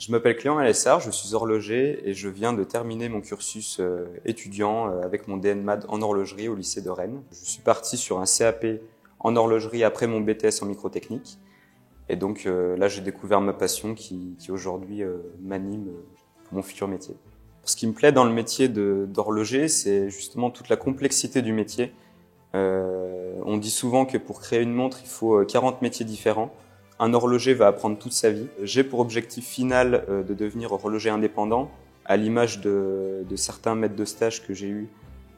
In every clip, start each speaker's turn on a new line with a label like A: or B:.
A: Je m'appelle Clément Malessard, je suis horloger et je viens de terminer mon cursus étudiant avec mon DN-MAD en horlogerie au lycée de Rennes. Je suis parti sur un CAP en horlogerie après mon BTS en microtechnique. Et donc là, j'ai découvert ma passion qui aujourd'hui m'anime pour mon futur métier. Ce qui me plaît dans le métier d'horloger, c'est justement toute la complexité du métier. On dit souvent que pour créer une montre, il faut 40 métiers différents. Un horloger va apprendre toute sa vie. J'ai pour objectif final de devenir horloger indépendant, à l'image de certains maîtres de stage que j'ai eus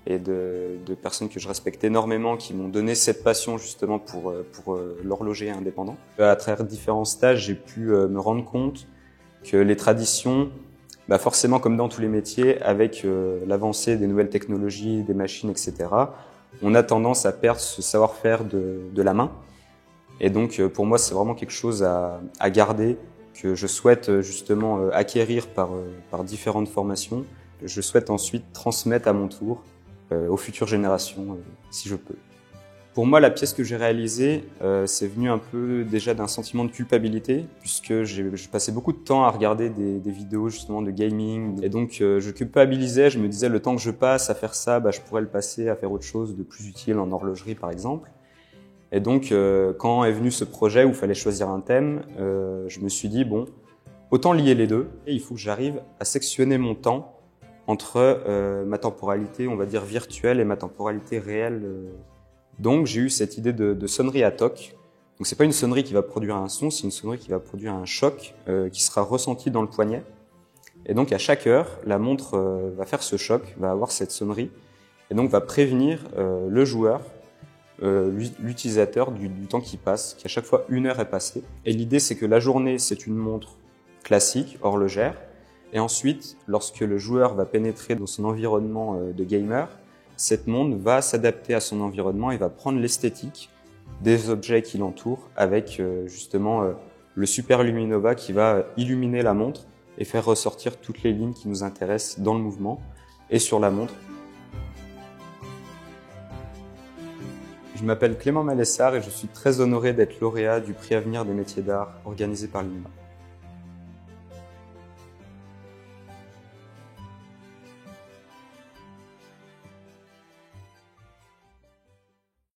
A: et de personnes que je respecte énormément qui m'ont donné cette passion justement pour l'horloger indépendant. À travers différents stages, j'ai pu me rendre compte que les traditions, forcément comme dans tous les métiers, avec l'avancée des nouvelles technologies, des machines, etc., on a tendance à perdre ce savoir-faire de la main. Et donc pour moi, c'est vraiment quelque chose à garder, que je souhaite justement acquérir par différentes formations. Je souhaite ensuite transmettre à mon tour aux futures générations, si je peux. Pour moi, la pièce que j'ai réalisée, c'est venu un peu déjà d'un sentiment de culpabilité, puisque j'ai passé beaucoup de temps à regarder des vidéos justement de gaming. Et donc je culpabilisais, je me disais le temps que je passe à faire ça, je pourrais le passer à faire autre chose de plus utile en horlogerie par exemple. Et donc quand est venu ce projet où il fallait choisir un thème, je me suis dit bon, autant lier les deux. Et il faut que j'arrive à sectionner mon temps entre ma temporalité, on va dire virtuelle, et ma temporalité réelle. Donc j'ai eu cette idée de sonnerie à toc. Donc c'est pas une sonnerie qui va produire un son, c'est une sonnerie qui va produire un choc qui sera ressenti dans le poignet. Et donc à chaque heure, la montre va faire ce choc, va avoir cette sonnerie, et donc va prévenir le joueur, l'utilisateur du temps qui passe, qu'à chaque fois 1 heure est passée. Et l'idée c'est que la journée c'est une montre classique, horlogère, et ensuite lorsque le joueur va pénétrer dans son environnement de gamer, cette montre va s'adapter à son environnement et va prendre l'esthétique des objets qui l'entourent avec justement le Super Luminova qui va illuminer la montre et faire ressortir toutes les lignes qui nous intéressent dans le mouvement et sur la montre. Je m'appelle Clément Malessard et je suis très honoré d'être lauréat du prix Avenir des métiers d'art organisé par l'INMA.